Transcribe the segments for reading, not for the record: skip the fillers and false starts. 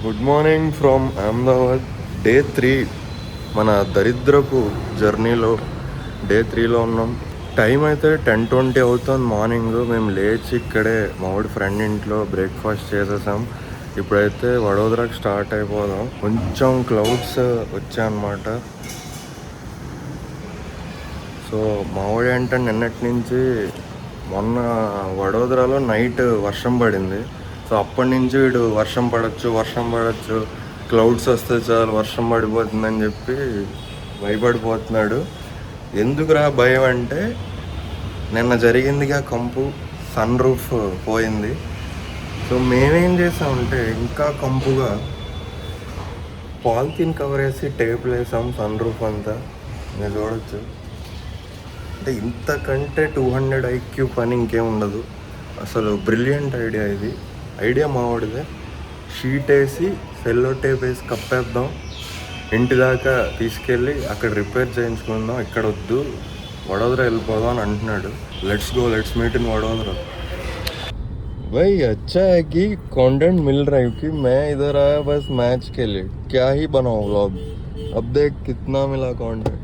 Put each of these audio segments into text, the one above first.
Good morning from Ahmedabad. Day 3 మన దరిద్రపు జర్నీలో డే 3లో ఉన్నాం. టైం అయితే 10:20 అవుతుంది మార్నింగ్. మేము లేచి ఇక్కడే మావాడి ఫ్రెండ్ ఇంట్లో బ్రేక్ఫాస్ట్ చేసేసాం. ఇప్పుడైతే వడోదరాకి స్టార్ట్ అయిపోదాం. కొంచెం క్లౌడ్స్ వచ్చాయన్నమాట. సో మావాడి అంటే నిన్నటి నుంచి మొన్న వడోదరాలో నైట్ వర్షం పడింది. సో అప్పటి నుంచి వీడు వర్షం పడచ్చు క్లౌడ్స్ వస్తే చాలు వర్షం పడిపోతుందని చెప్పి భయపడిపోతున్నాడు. ఎందుకురా భయం అంటే నిన్న జరిగిందిగా కంపు, సన్ రూఫ్ పోయింది. సో మేమేం చేసామంటే ఇంకా కంపుగా పాలిథిన్ కవర్ వేసి టేపులు వేసాం సన్ రూఫ్ అంతా. మీరు చూడొచ్చు. అంటే ఇంతకంటే 200 IQ పని ఇంకేం ఉండదు. అసలు బ్రిలియంట్ ఐడియా ఇది. ఐడియా మావాడిదే. షీట్ వేసి సెల్లో టేప్ వేసి కప్పేద్దాం, ఇంటి దాకా తీసుకెళ్ళి అక్కడ రిపేర్ చేయించుకుందాం, ఇక్కడ వద్దు వడోదరా వెళ్ళిపోదాం అని అంటున్నాడు. Let's meet in Vadodara. भाई अच्छा है कि कंटेंट मिल रहा है क्योंकि मैं इधर आया बस मैच के लिए. क्या ही बनाऊं व्लॉग. अब देख कितना मिला कंटेंट.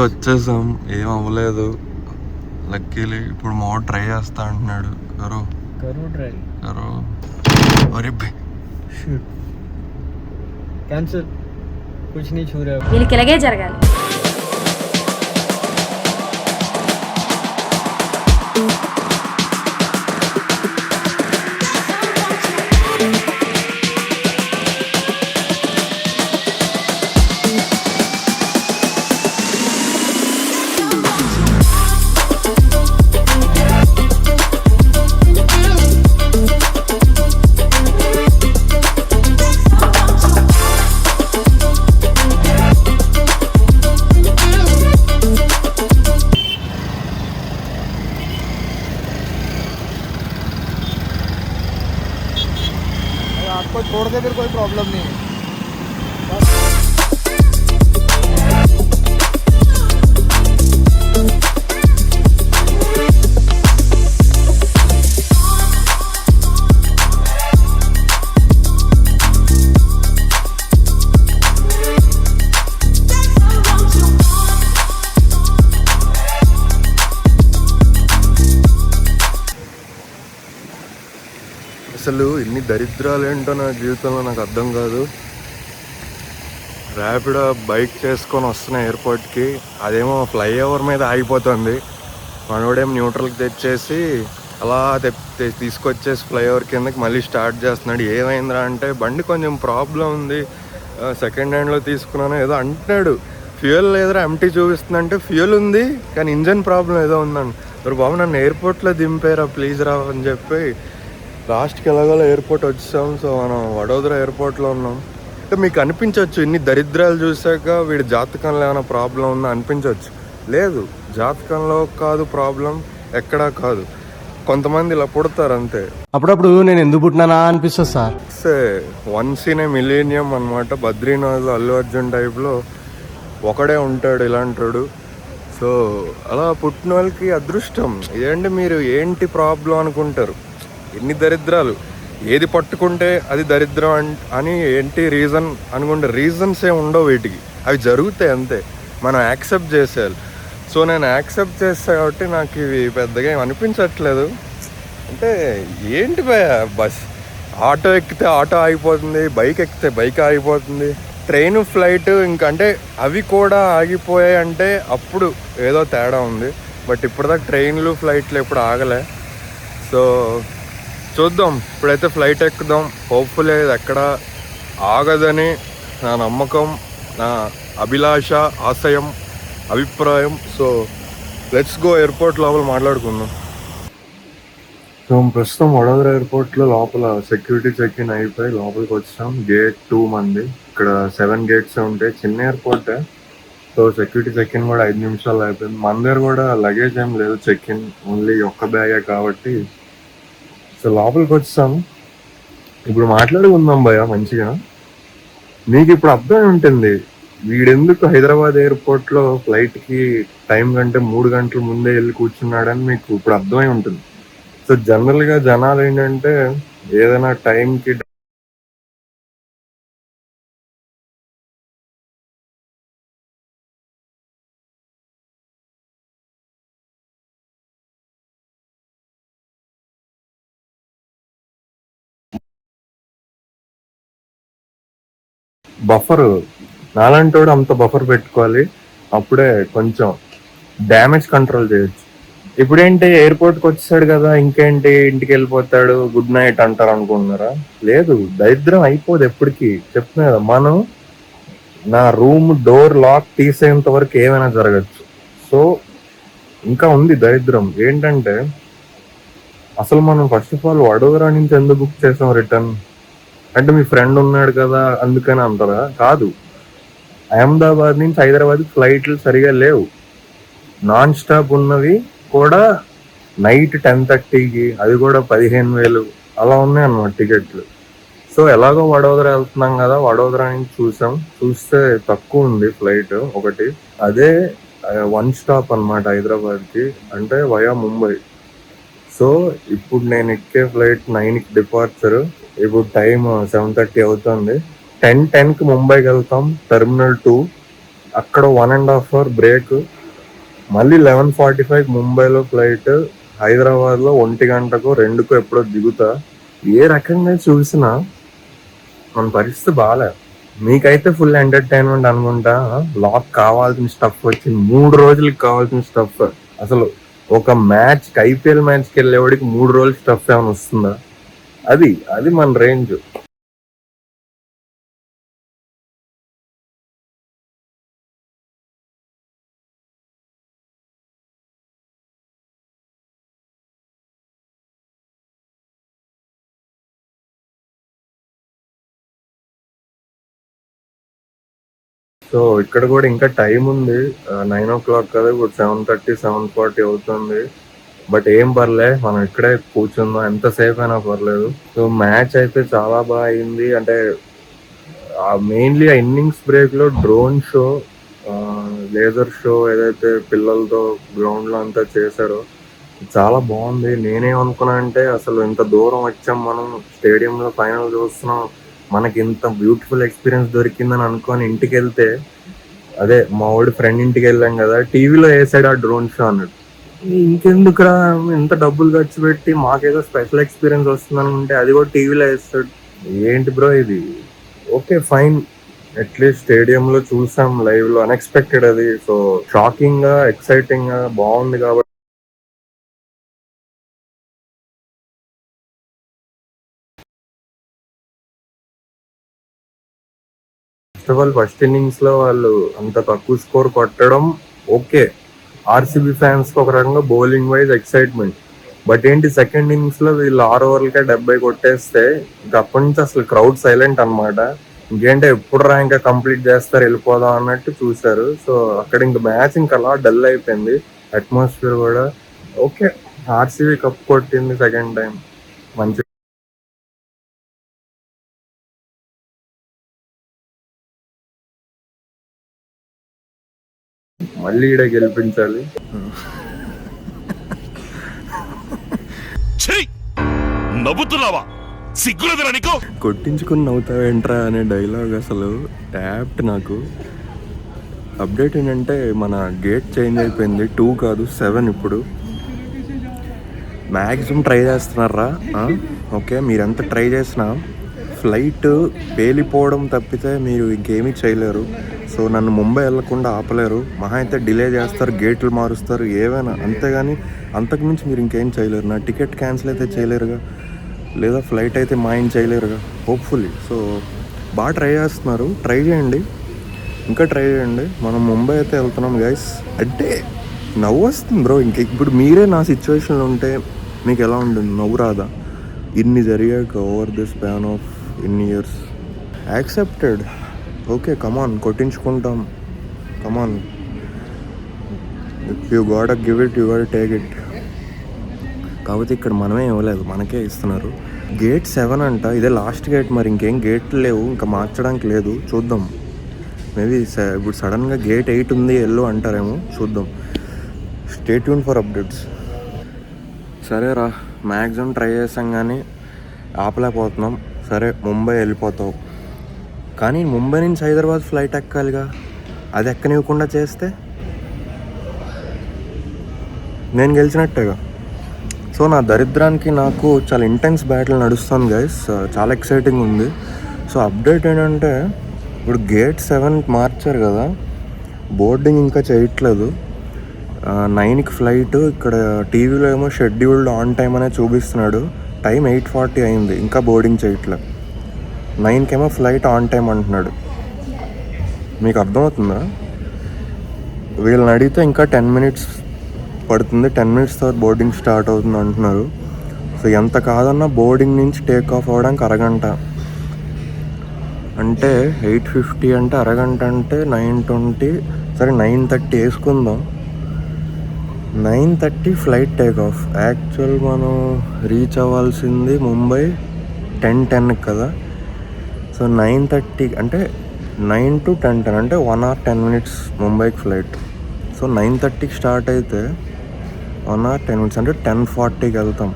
వచ్చేసాం. ఏం అవ్వలేదు లక్కీలీ. ఇప్పుడు మా ట్రై చేస్తా అంటున్నాడు. వీళ్ళకి ఇలాగే జరగాలి. आपको छोड़ दे फिर कोई प्रॉब्लम नहीं है. అసలు ఇన్ని దరిద్రాలు ఏంటో నా జీవితంలో నాకు అర్థం కాదు. ర్యాపిడో బైక్ చేసుకొని వస్తున్న ఎయిర్పోర్ట్కి, అదేమో ఫ్లైఓవర్ మీద ఆగిపోతుంది. మనోడేమో న్యూట్రల్కి తెచ్చేసి అలా తీసుకొచ్చేసి ఫ్లైఓవర్ కిందకి మళ్ళీ స్టార్ట్ చేస్తున్నాడు. ఏమైందిరా అంటే బండి కొంచెం ప్రాబ్లం ఉంది, సెకండ్ హ్యాండ్లో తీసుకున్నాను ఏదో అంటున్నాడు. ఫ్యూయల్ లేదురా, ఎంటీ చూపిస్తుందంటే ఫ్యూయల్ ఉంది కానీ ఇంజన్ ప్రాబ్లం ఏదో ఉందండి. మరి బాబు నన్ను ఎయిర్పోర్ట్లో దింపేరా ప్లీజ్ రా అని చెప్పి లాస్ట్కి ఎలాగో ఎయిర్పోర్ట్ వచ్చాం. సో మనం వడోదరా ఎయిర్పోర్ట్లో ఉన్నాం. అంటే మీకు అనిపించవచ్చు ఇన్ని దరిద్రాలు చూసాక వీడి జాతకంలో ఏమైనా ప్రాబ్లం ఉందా అనిపించవచ్చు. లేదు, జాతకంలో కాదు ప్రాబ్లం, ఎక్కడా కాదు. కొంతమంది ఇలా పుడతారు అంతే. అప్పుడప్పుడు నేను ఎందుకు పుట్టినానా అనిపిస్తుంది sir. Once in a millennium అనమాట. బద్రీనాథ్ అల్లు అర్జున్ టైప్లో ఒకడే ఉంటాడు ఇలాంటాడు. సో అలా పుట్టిన వాళ్ళకి అదృష్టం. ఇదేంటి మీరు ఏంటి ప్రాబ్లం అనుకుంటారు. ఎన్ని దరిద్రాలు, ఏది పట్టుకుంటే అది దరిద్రం అని ఏంటి రీజన్ అనుకుంటే రీజన్స్ ఏమి ఉండవు వీటికి. అవి జరుగుతాయి అంతే, మనం యాక్సెప్ట్ చేసేయాలి. సో నేను యాక్సెప్ట్ చేస్తా కాబట్టి నాకు ఇవి పెద్దగా ఏమి అనిపించట్లేదు. అంటే ఏంటి బస్, ఆటో ఎక్కితే ఆటో ఆగిపోతుంది, బైక్ ఎక్కితే బైక్ ఆగిపోతుంది, ట్రైన్ ఫ్లైట్ ఇంకా అంటే అవి కూడా ఆగిపోయాయి అంటే అప్పుడు ఏదో తేడా ఉంది. బట్ ఇప్పటిదాకా ట్రైన్లు ఫ్లైట్లు ఎప్పుడు ఆగలే. సో చూద్దాం, ఇప్పుడైతే ఫ్లైట్ ఎక్కుదాం. హోప్ఫుల్లీ ఇది ఎక్కడ ఆగదని నా నమ్మకం, నా అభిలాష, ఆశయం, అభిప్రాయం. సో లెట్స్ గో ఎయిర్పోర్ట్ లోపల మాట్లాడుకుందాం. సో ప్రస్తుతం వడోదర ఎయిర్పోర్ట్లో లోపల సెక్యూరిటీ చెక్ ఇన్ అయిపోయి లోపలికి వచ్చాం. గేట్ 2 మంది. ఇక్కడ 7 గేట్స్ ఉంటాయి, చిన్న ఎయిర్పోర్టే. సో సెక్యూరిటీ చెక్ ఇన్ కూడా 5 నిమిషాలు అయిపోయింది. మన దగ్గర కూడా లగేజ్ ఏం లేదు, చెక్ ఇన్ ఓన్లీ ఒక్క బ్యాగే కాబట్టి. సో లోపలికి వచ్చాం. ఇప్పుడు మాట్లాడుకుందాం భయ్య మంచిగా. నీకు ఇప్పుడు అర్థం ఉంటుంది వీడెందుకు హైదరాబాద్ ఎయిర్పోర్ట్లో ఫ్లైట్కి టైం కంటే 3 గంటల ముందే వెళ్ళి కూర్చున్నాడని మీకు ఇప్పుడు అర్థమై ఉంటుంది. సో జనరల్గా జనాలు ఏంటంటే ఏదైనా టైంకి బఫర్, నాలంటోడు అంత బఫర్ పెట్టుకోవాలి. అప్పుడే కొంచెం డ్యామేజ్ కంట్రోల్ చేయొచ్చు. ఇప్పుడేంటి ఎయిర్పోర్ట్కి వచ్చాడు కదా, ఇంకేంటి ఇంటికి వెళ్ళిపోతాడు, గుడ్ నైట్ అంటారు అనుకుంటున్నారా? లేదు, దరిద్రం అయిపోదు ఎప్పటికీ. చెప్తున్నా కదా, మనం నా రూమ్ డోర్ లాక్ తీసేంత వరకు ఏమైనా జరగచ్చు. సో ఇంకా ఉంది దరిద్రం. ఏంటంటే అసలు మనం ఫస్ట్ ఆఫ్ ఆల్ వడోదర నుంచి ఎందుకు బుక్ చేసాం రిటర్న్ అంటే, మీ ఫ్రెండ్ ఉన్నాడు కదా అందుకని అంటారా? కాదు, అహ్మదాబాద్ నుంచి హైదరాబాద్ ఫ్లైట్లు సరిగా లేవు. నాన్ స్టాప్ ఉన్నవి కూడా నైట్ 10:30కి, అది కూడా 15,000 అలా ఉన్నాయి అన్నమాట టికెట్లు. సో ఎలాగో వడోదర వెళ్తున్నాం కదా, వడోదర నుంచి చూస్తే తక్కువ ఉంది ఫ్లైట్ ఒకటి. అదే 1 స్టాప్ అనమాట హైదరాబాద్కి, అంటే వయా ముంబై. సో ఇప్పుడు నేను ఎక్కే ఫ్లైట్ 9కి డిపార్చర్. ఇప్పుడు టైం 7:30 అవుతుంది. 10:10కి ముంబైకి వెళ్తాం, టెర్మినల్ 2. అక్కడ 1.5 అవర్ బ్రేక్. మళ్ళీ 11:45 ముంబైలో ఫ్లైట్. హైదరాబాద్లో 1 గంటకు 2కు ఎప్పుడో దిగుతా. ఏ రకంగా చూసినా మన పరిస్థితి బాగాలే. మీకైతే ఫుల్ ఎంటర్టైన్మెంట్ అనుకుంటా. లాక్ కావాల్సిన స్టఫ్ వచ్చింది, 3 రోజులకి కావాల్సిన స్టఫ్. అసలు ఒక మ్యాచ్కి, ఐపీఎల్ మ్యాచ్కి వెళ్ళేవాడికి 3 రోజుల స్టఫ్ ఏమైనా వస్తుందా? అది మన రేంజ్. సో ఇక్కడ కూడా ఇంకా టైం ఉంది. 9 o'clock కదా, ఇప్పుడు 7:30, 7:40 అవుతుంది. బట్ ఏం పర్లే, మనం ఇక్కడే కూర్చుందాం, ఎంతసేపు అయినా పర్లేదు. సో మ్యాచ్ అయితే చాలా బాగా అయింది. అంటే మెయిన్లీ ఆ ఇన్నింగ్స్ బ్రేక్ లో డ్రోన్ షో, లేజర్ షో ఏదైతే పిల్లలతో గ్రౌండ్ లో అంతా చేశారో చాలా బాగుంది. నేనేమనుకున్నా అంటే, అసలు ఇంత దూరం వచ్చాం మనం, స్టేడియంలో ఫైనల్ చూస్తున్నాం, మనకి ఇంత బ్యూటిఫుల్ ఎక్స్పీరియన్స్ దొరికిందని అనుకొని ఇంటికి వెళ్తే, అదే మా వాడి ఫ్రెండ్ ఇంటికి వెళ్ళాం కదా, టీవీలో వేసాడు ఆ డ్రోన్ షో అన్నట్టు. ఇంకెందుకురా ఇంత డబ్బులు ఖర్చు పెట్టి మాకేదో స్పెషల్ ఎక్స్పీరియన్స్ వస్తుందని ఉంటే అది కూడా టీవీలో వేస్తాడు. ఏంటి బ్రో ఇది? ఓకే ఫైన్, అట్లీస్ట్ స్టేడియంలో చూసాం లైవ్ లో, అన్ఎక్స్పెక్టెడ్ అది. సో షాకింగ్ గా, ఎక్సైటింగ్ గా బాగుంది. కాబట్టి first of all first innings లో వాళ్ళు అంత తక్కువ స్కోర్ కొట్టడం ఓకే, ఆర్సీబీ ఫ్యాన్స్ కి ఒక రకంగా బౌలింగ్ వైజ్ ఎక్సైట్మెంట్. బట్ ఏంటి, సెకండ్ ఇన్నింగ్స్ లో వీళ్ళు 6 ఓవర్లకే 70 కొట్టేస్తే ఇంకా అప్పటి నుంచి అసలు క్రౌడ్ సైలెంట్ అనమాట. ఇంకేంటే ఎప్పుడు రా ఇంకా కంప్లీట్ చేస్తారు వెళ్ళిపోదాం అన్నట్టు చూసారు. సో అక్కడ ఇంకా మ్యాచ్ ఇంకా అలా డల్ అయిపోయింది, అట్మాస్ఫియర్ కూడా. ఓకే ఆర్సీబీ కప్ కొట్టింది సెకండ్ టైం. మంచి మళ్ళీ ఈడ గెలిపించాలి. నవ్వుతున్నావా? సిగ్గులేదురా నీకు? కొట్టించుకుని నవ్వుతావేంట్రా అనే డైలాగ్ అసలు యాప్ట్. నాకు అప్డేట్ ఏంటంటే మన గేట్ చేంజ్ అయిపోయింది. 2 కాదు 7 ఇప్పుడు. మ్యాక్సిమం ట్రై చేస్తున్నారా? ఓకే, మీరెంత ట్రై చేసినా ఫ్లైట్ పేలిపోవడం తప్పితే మీరు ఇంకేమీ చేయలేరు. సో నన్ను ముంబై వెళ్లకుండా ఆపలేరు. మహా అయితే డిలే చేస్తారు, గేట్లు మారుస్తారు, ఏవైనా. అంతేగాని అంతకుమించి మీరు ఇంకేం చేయలేరు. నా టికెట్ క్యాన్సిల్ అయితే చేయలేరుగా, లేదా ఫ్లైట్ అయితే మాయం చేయలేరుగా హోప్ఫుల్లీ. సో బాగా ట్రై చేస్తున్నారు, ట్రై చేయండి, ఇంకా ట్రై చేయండి. మనం ముంబై అయితే వెళ్తున్నాం గైస్. అంటే నవ్వు వస్తుంది బ్రో. ఇంక ఇప్పుడు మీరే నా సిచ్యువేషన్లో ఉంటే మీకు ఎలా ఉంటుంది? నవ్వు రాదా? ఇన్ని జరిగాక ఓవర్ ది స్పాన్ ఆఫ్ ఇన్ని ఇయర్స్. యాక్సెప్టెడ్. ఓకే, కమాన్, కొట్టించుకుంటాం, come on. If you got give it, you got take it. కాకపోతే ఇక్కడ మనమే ఇవ్వలేదు, మనకే ఇస్తున్నారు. గేట్ 7 అంట, ఇదే లాస్ట్ గేట్. మరి ఇంకేం గేట్లు లేవు, ఇంకా మార్చడానికి లేదు. చూద్దాం, మేబీ ఇప్పుడు సడన్గా గేట్ 8 ఉంది ఎల్లో అంటారేమో, చూద్దాం. Stay tune for updates. సరేరా, మ్యాక్సిమం ట్రై చేసాం కానీ ఆపలేకపోతున్నాం. సరే, ముంబై వెళ్ళిపోతావు, కానీ ముంబై నుంచి హైదరాబాద్ ఫ్లైట్ ఎక్కాలిగా. అది ఎక్కనివ్వకుండా చేస్తే నేను గెలిచినట్టేగా. సో నా దరిద్రానికి నాకు చాలా ఇంటెన్స్ బ్యాటిల్ నడుస్తుంది గైస్. చాలా ఎక్సైటింగ్ ఉంది. సో అప్డేట్ ఏంటంటే ఇప్పుడు గేట్ 7 మార్చారు కదా, బోర్డింగ్ ఇంకా చేయట్లేదు. 9కి ఫ్లైట్. ఇక్కడ టీవీలో ఏమో షెడ్యూల్డ్ ఆన్ టైం అనే చూపిస్తున్నాడు. టైం 8:40 అయింది, ఇంకా బోర్డింగ్ చేయట్లేదు. 9కి ఏమో ఫ్లైట్ ఆన్ టైం అంటున్నాడు. మీకు అర్థమవుతుందా? వీళ్ళని అడిగితే ఇంకా 10 minutes పడుతుంది, 10 minutes తర్వాత బోర్డింగ్ స్టార్ట్ అవుతుంది అంటున్నారు. సో ఎంత కాదన్నా బోర్డింగ్ నుంచి టేక్ ఆఫ్ అవ్వడానికి అరగంట. అంటే 8:50 అంటే అరగంట, అంటే 9:20. సరే 9:30 వేసుకుందాం. 9:30 ఫ్లైట్ టేక్ ఆఫ్. యాక్చువల్ మనం రీచ్ అవ్వాల్సింది ముంబై 10:10 కదా. సో 9:30 అంటే 9 to 10:10 అంటే 1 hour 10 minutes ముంబైకి ఫ్లైట్. సో 9:30కి స్టార్ట్ అయితే 1 hour 10 minutes అంటే 10:40కి వెళ్తాం.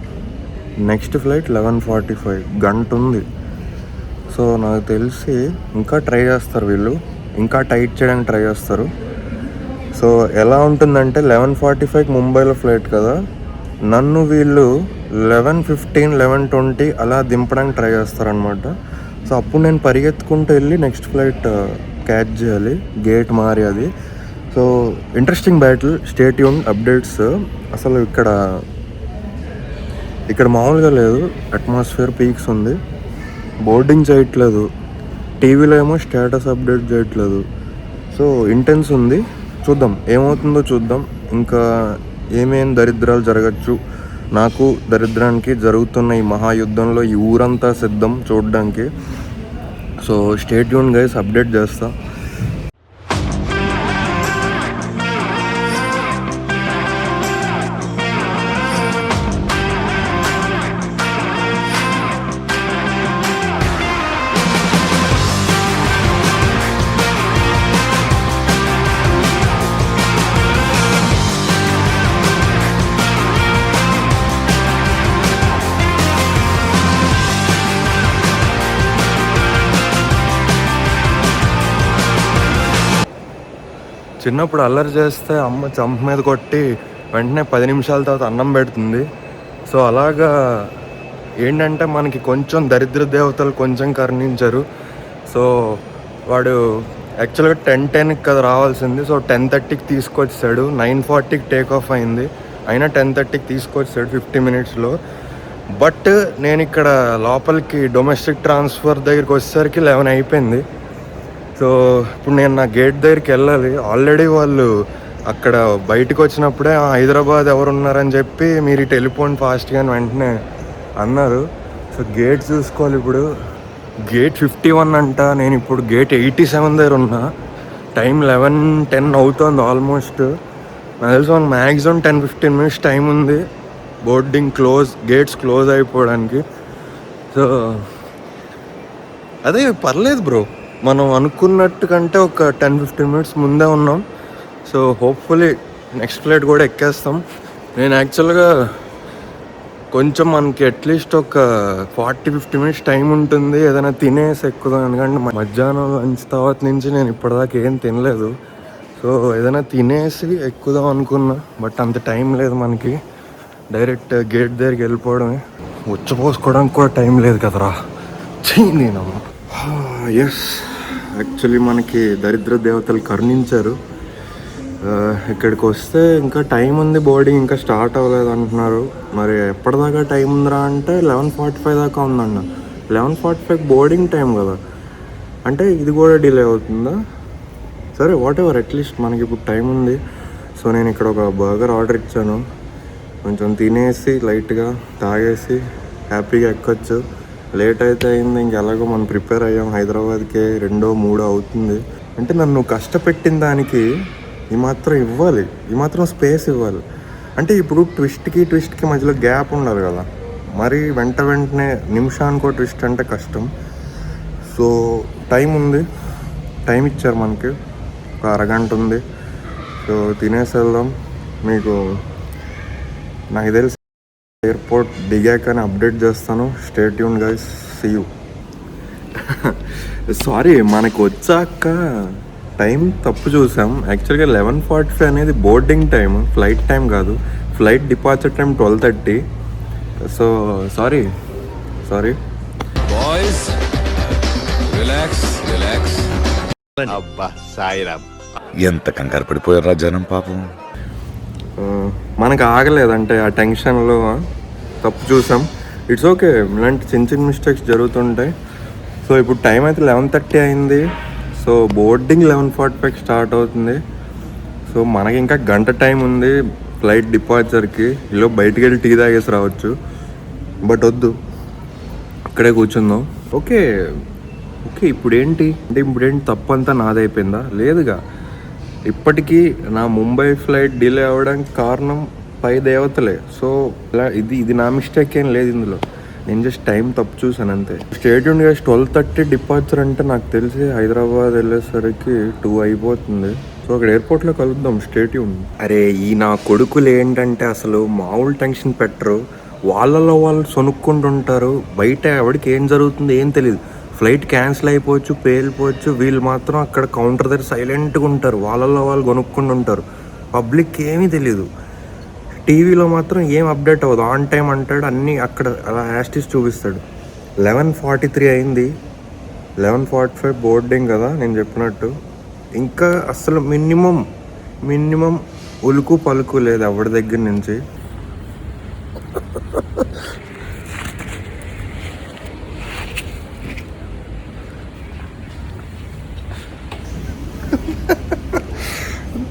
నెక్స్ట్ ఫ్లైట్ 11:45, గంట ఉంది. సో నాకు తెలిసి ఇంకా ట్రై చేస్తారు వీళ్ళు, ఇంకా టైట్ చేయడానికి ట్రై చేస్తారు. సో ఎలా ఉంటుందంటే 11:45కి ముంబైలో ఫ్లైట్ కదా, నన్ను వీళ్ళు 11:15, 11:20 అలా దింపడానికి ట్రై చేస్తారనమాట. సో అప్పుడు నేను పరిగెత్తుకుంటూ వెళ్ళి నెక్స్ట్ ఫ్లైట్ క్యాచ్ చేయాలి, గేట్ మారి అది. So interesting battle. Stay tune updates. అసలు ఇక్కడ మామూలుగా లేదు, అట్మాస్ఫియర్ పీక్స్ ఉంది. బోర్డింగ్ చేయట్లేదు, టీవీలో ఏమో స్టేటస్ అప్డేట్ చేయట్లేదు. సో ఇంటెన్స్ ఉంది. చూద్దాం ఏమవుతుందో చూద్దాం. ఇంకా ఏమేం దరిద్రాలు జరగచ్చు. నాకు దరిద్రానికి జరుగుతున్న ఈ మహాయుద్ధంలో ఈ ఊరంతా సిద్ధం చూడడానికి. So stay tune guys, update చేస్తా. చిన్నప్పుడు అల్లరి చేస్తే అమ్మ చంప మీద కొట్టి వెంటనే 10 నిమిషాల తర్వాత అన్నం పెడుతుంది. సో అలాగా ఏంటంటే మనకి కొంచెం దరిద్ర దేవతలు కొంచెం కరుణించారు. సో వాడు యాక్చువల్గా 10:10కి కదా రావాల్సింది. సో 10:30కి తీసుకొచ్చాడు. 9:40కి టేక్ ఆఫ్ అయింది, అయినా 10:30కి తీసుకొచ్చాడు 50 minutesలో. బట్ నేను ఇక్కడ లోపలికి డొమెస్టిక్ ట్రాన్స్ఫర్ దగ్గరికి వచ్చేసరికి 11 అయిపోయింది. సో ఇప్పుడు నేను నా గేట్ దగ్గరికి వెళ్ళాలి. ఆల్రెడీ వాళ్ళు అక్కడ బయటకు వచ్చినప్పుడే హైదరాబాద్ ఎవరున్నారని చెప్పి మీరు ఇటు వెళ్ళిపోండి ఫాస్ట్గా అని వెంటనే అన్నారు. సో గేట్ చూసుకోవాలి. ఇప్పుడు గేట్ 51 అంట, నేను ఇప్పుడు గేట్ 87 దగ్గర ఉన్నా. టైం 11:10 అవుతుంది ఆల్మోస్ట్. నాకు తెలుసు మ్యాక్సిమం 10-15 minutes టైం ఉంది. బోర్డింగ్ గేట్స్ క్లోజ్ అయిపోవడానికి. సో అదే పర్లేదు బ్రో, మనం అనుకున్నట్టు కంటే ఒక 10-15 మినిట్స్ ముందే ఉన్నాం. సో హోప్ఫుల్లీ నెక్స్ట్ ఫ్లైట్ కూడా ఎక్కేస్తాం. నేను యాక్చువల్గా కొంచెం మనకి అట్లీస్ట్ ఒక 40-50 మినిట్స్ టైం ఉంటుంది ఏదైనా తినేసి ఎక్కుదాం, ఎందుకంటే మధ్యాహ్నం లంచ్ తర్వాత నుంచి నేను ఇప్పటిదాకా ఏం తినలేదు. సో ఏదైనా తినేసి ఎక్కుదాం అనుకున్నా, బట్ అంత టైం లేదు మనకి. డైరెక్ట్ గేట్ దగ్గరికి వెళ్ళిపోవడమే, ఉచ్చపోసుకోవడానికి కూడా టైం లేదు కదరా. నేను ఎస్, యాక్చువల్లీ మనకి దరిద్ర దేవతలు కరుణించారు. ఇక్కడికి వస్తే ఇంకా టైం ఉంది, బోర్డింగ్ ఇంకా స్టార్ట్ అవ్వలేదు అంటున్నారు. మరి ఎప్పటిదాకా టైం ఉందిరా అంటే 11:45 దాకా ఉందన్న. 11:45 బోర్డింగ్ టైం కదా, అంటే ఇది కూడా డిలే అవుతుందా? సరే వాట్ ఎవర్, అట్లీస్ట్ మనకి ఇప్పుడు టైం ఉంది. సో నేను ఇక్కడ ఒక బర్గర్ ఆర్డర్ ఇచ్చాను, కొంచెం తినేసి లైట్గా తాగేసి హ్యాపీగా ఎక్కొచ్చు. లేట్ అయితే అయింది, ఇంకెలాగో మనం ప్రిపేర్ అయ్యాం. హైదరాబాద్కి 2-3 అవుతుంది. అంటే నన్ను కష్టపెట్టిన దానికి ఈ మాత్రం ఇవ్వాలి, ఈ మాత్రం స్పేస్ ఇవ్వాలి. అంటే ఇప్పుడు ట్విస్ట్కి మధ్యలో గ్యాప్ ఉండాలి కదా, మరి వెంటనే నిమిషానికో ట్విస్ట్ అంటే కష్టం. సో టైం ఉంది, టైం ఇచ్చారు మనకి, ఒక అరగంట ఉంది. సో తినేసి వెళ్దాం. మీకు నాకు తెలిసి ఎయిర్పోర్ట్ దిగాకని అప్డేట్ చేస్తాను. Stay tune guys, see you. Sorry, మనకు వచ్చాక టైం తప్పు చూసాం. యాక్చువల్గా 11:45 అనేది బోర్డింగ్ టైం, ఫ్లైట్ టైం కాదు. Flight departure time 12:30. So sorry boys, relax. అబ్బా సాయిరామ్, ఎంత కంగారు పడిపోయారా జనం పాపం. మనకు ఆగలేదంటే ఆ టెన్షన్లో తప్పు చూసాం. ఇట్స్ ఓకే, ఇలాంటి చిన్న మిస్టేక్స్ జరుగుతుంటాయి. సో ఇప్పుడు టైం అయితే 11:30 అయింది. సో బోర్డింగ్ 11:45 స్టార్ట్ అవుతుంది. సో మనకి ఇంకా గంట టైం ఉంది ఫ్లైట్ డిపార్చర్కి. ఇలా బయటికి వెళ్ళి టీ తాగేసి రావచ్చు, బట్ వద్దు, ఇక్కడే కూర్చుందాం. ఓకే ఇప్పుడేంటి తప్పు అంతా నాదైపోయిందా? లేదుగా. ఇప్పటికీ నా ముంబై ఫ్లైట్ డిలే అవ్వడానికి కారణం పై దేవతలే. సో ఇలా ఇది నా మిస్టేక్ ఏం లేదు ఇందులో, నేను జస్ట్ టైం తప్పు చూసాను అంతే. స్టేట్ యూన్ గైస్, 12:30 డిపార్చర్ అంటే నాకు తెలిసి హైదరాబాద్ వెళ్ళేసరికి 2 అయిపోతుంది. సో అక్కడ ఎయిర్పోర్ట్లో కలుద్దాం. స్టేట్ యూన్. అరే ఈ నా కొడుకులు ఏంటంటే అసలు మామూలు టెన్షన్ పెట్టరు, వాళ్ళలో వాళ్ళు సొనుక్కుంటుంటారు. బయట ఎవరికి ఏం జరుగుతుందో ఏం తెలియదు. ఫ్లైట్ క్యాన్సిల్ అయిపోవచ్చు, పేలిపోవచ్చు, వీళ్ళు మాత్రం అక్కడ కౌంటర్ దగ్గర సైలెంట్గా ఉంటారు, వాళ్ళల్లో వాళ్ళు కొనుక్కుంటుంటారు. పబ్లిక్ ఏమీ తెలీదు. టీవీలో మాత్రం ఏం అప్డేట్ అవ్వదు. ఆన్ టైం అంటాడు, అన్నీ అక్కడ అలా యాస్టిస్ చూపిస్తాడు. 11:43 అయింది, 11:45 బోర్డింగ్ కదా నేను చెప్పినట్టు. ఇంకా అసలు మినిమం ఉలుకు పలుకు లేదు ఎవరి దగ్గర నుంచి.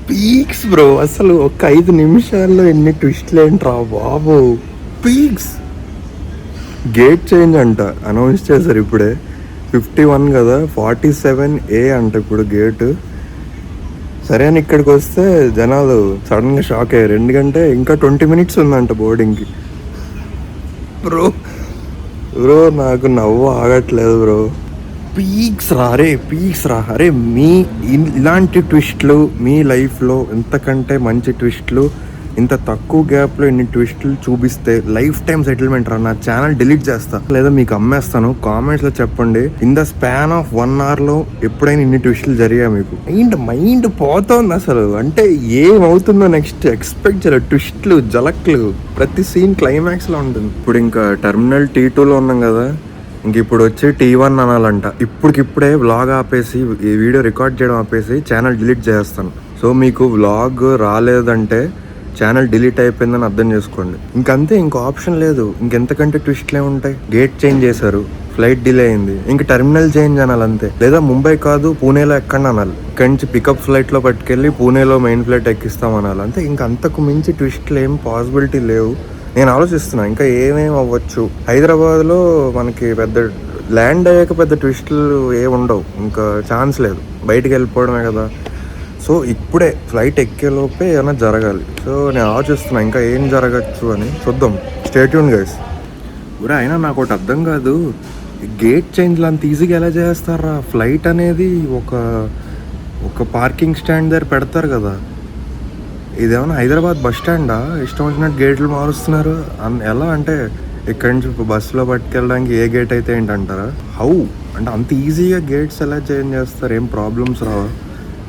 పీక్స్ బ్రో, అసలు ఒక 5 నిమిషాల్లో ఎన్ని ట్విస్ట్లు ఏంట్రా బాబు. పీక్స్. గేట్ చేంజ్ అంట అనౌన్స్ చేశారు ఇప్పుడే. 51 కదా, 47A అంట ఇప్పుడు గేటు. సరే అని ఇక్కడికి వస్తే జనాలు సడన్గా షాక్ అయ్యారు, ఎందుకంటే ఇంకా 20 మినిట్స్ ఉందంట బోర్డింగ్కి. బ్రో నాకు నవ్వు ఆగట్లేదు బ్రో. పీక్స్ రా. అరే ఇలాంటి ట్విస్ట్లు మీ లైఫ్లో ఎంతకంటే మంచి ట్విస్ట్లు ఇంత తక్కువ గ్యాప్లో ఇన్ని ట్విస్ట్లు చూపిస్తే లైఫ్ టైం సెటిల్మెంట్ రా. నా ఛానల్ డిలీట్ చేస్తా లేదా మీకు అమ్మేస్తాను. కామెంట్స్లో చెప్పండి, ఇన్ ద స్పాన్ ఆఫ్ 1 అవర్లో ఎప్పుడైనా ఇన్ని ట్విస్టులు జరిగా మీకు? మైండ్ పోతోంది అసలు. అంటే ఏమవుతుందో నెక్స్ట్ ఎక్స్పెక్ట్ చేయలేదు. ట్విస్ట్లు, జలక్లు, ప్రతి సీన్ క్లైమాక్స్లో ఉంటుంది. ఇప్పుడు ఇంకా టెర్మినల్ T2లో ఉన్నాం కదా, ఇంక ఇప్పుడు వచ్చి T1 అనాలంట. ఇప్పుడే వ్లాగ్ ఆపేసి ఈ వీడియో రికార్డ్ చేయడం ఆపేసి ఛానల్ డిలీట్ చేస్తాను. సో మీకు వ్లాగ్ రాలేదంటే ఛానల్ డిలీట్ అయిపోయిందని అర్థం చేసుకోండి. ఇంకంతే, ఇంకో ఆప్షన్ లేదు. ఇంకెంతకంటే ట్విస్ట్లే ఉంటాయి. గేట్ చేంజ్ చేశారు, ఫ్లైట్ డిలే అయింది, ఇంక టెర్మినల్ చేంజ్ అనాలి అంతే. లేదా ముంబై కాదు పూణేలో ఎక్కండి అనాలి. ఇక్కడి నుంచి పికప్ ఫ్లైట్లో పట్టుకెళ్ళి పూణేలో మెయిన్ ఫ్లైట్ ఎక్కిస్తాం అనాలి అంతే. ఇంక అంతకు మించి ట్విస్ట్లు ఏం పాసిబిలిటీ లేవు. నేను ఆలోచిస్తున్నా ఇంకా ఏమేమి అవ్వచ్చు. హైదరాబాద్లో మనకి పెద్ద ల్యాండ్ అయ్యాక పెద్ద ట్విస్టులు ఏమి ఉండవు, ఇంకా ఛాన్స్ లేదు, బయటికి వెళ్ళిపోవడమే కదా. సో ఇప్పుడే ఫ్లైట్ ఎక్కేలోపే ఏమైనా జరగాలి. సో నేను ఆలోచిస్తున్నా ఇంకా ఏం జరగచ్చు అని. చూద్దాం. Stay tune guys. ఊరే అయినా నాకు ఒకటి అర్థం కాదు, గేట్ చేంజ్లు అంత ఈజీగా ఎలా చేస్తారా? ఫ్లైట్ అనేది ఒక పార్కింగ్ స్టాండ్ దగ్గర పెడతారు కదా. ఇదేమన్నా హైదరాబాద్ బస్ స్టాండా? ఇష్టం వచ్చినట్టు గేట్లు మారుస్తున్నారు. ఎలా అంటే ఇక్కడి నుంచి బస్సులో పట్టుకెళ్ళడానికి ఏ గేట్ అయితే ఏంటంటారా? హౌ అంటే అంత ఈజీగా గేట్స్ ఎలా చేంజ్ చేస్తారు? ఏం ప్రాబ్లమ్స్ రావా?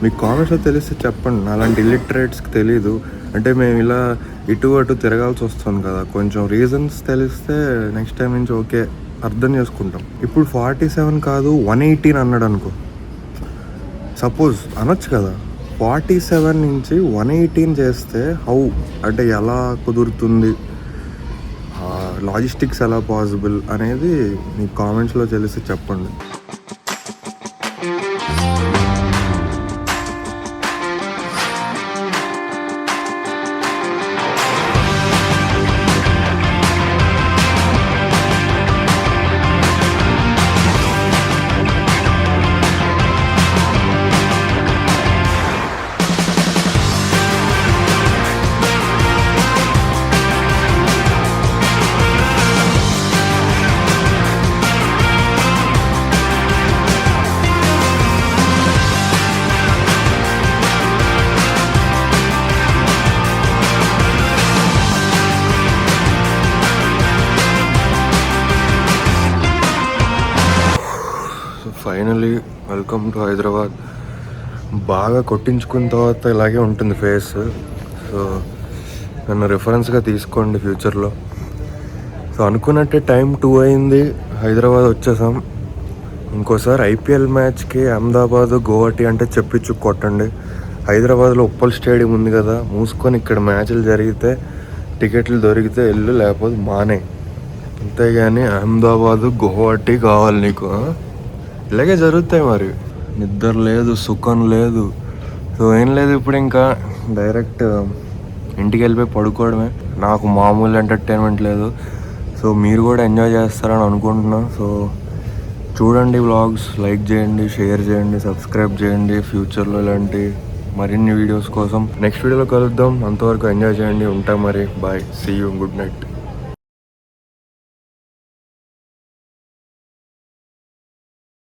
మీకు కామెంట్స్లో తెలిస్తే చెప్పండి. అలాంటి ఇల్లిటరేట్స్కి తెలీదు. అంటే మేము ఇలా ఇటు అటు తిరగాల్సి వస్తుంది కదా, కొంచెం రీజన్స్ తెలిస్తే నెక్స్ట్ టైం నుంచి ఓకే అర్థం చేసుకుంటాం. ఇప్పుడు 47 కాదు 118 అన్నాడు అనుకో, సపోజ్ అనొచ్చు కదా. 47 నుంచి 118 చేస్తే హౌ అంటే ఎలా కుదురుతుంది, లాజిస్టిక్స్ ఎలా పాసిబుల్ అనేది మీ కామెంట్స్లో తెలిసి చెప్పండి. Finally welcome to Hyderabad. బాగా కొట్టించుకున్న తర్వాత ఇలాగే ఉంటుంది ఫేస్. సో నన్ను రిఫరెన్స్గా తీసుకోండి ఫ్యూచర్లో. సో అనుకున్నట్టే టైం 2 అయింది, హైదరాబాద్ వచ్చేసాం. ఇంకోసారి ఐపీఎల్ మ్యాచ్కి అహ్మదాబాద్ గోవాటి అంటే చెప్పించు కొట్టండి. హైదరాబాద్లో ఉప్పల్ స్టేడియం ఉంది కదా, మూసుకొని ఇక్కడ మ్యాచ్లు జరిగితే టికెట్లు దొరికితే వెళ్ళు, లేకపోతే మానే. అంతేగాని అహ్మదాబాద్ గోవాటి కావాలి నీకు. ఇలాగే జరుగుతాయి మరి. నిద్ర లేదు, సుఖం లేదు. సో ఏం లేదు, ఇప్పుడు ఇంకా డైరెక్ట్ ఇంటికి వెళ్ళిపోయి పడుకోవడమే. నాకు మామూలు ఎంటర్టైన్మెంట్ లేదు. సో మీరు కూడా ఎంజాయ్ చేస్తారని అనుకుంటున్నాను. సో చూడండి వ్లాగ్స్, లైక్ చేయండి, షేర్ చేయండి, సబ్స్క్రైబ్ చేయండి. ఫ్యూచర్లో ఇలాంటి మరిన్ని వీడియోస్ కోసం నెక్స్ట్ వీడియోలో కలుద్దాం. అంతవరకు ఎంజాయ్ చేయండి. ఉంటాం మరి. Bye, see you, good night.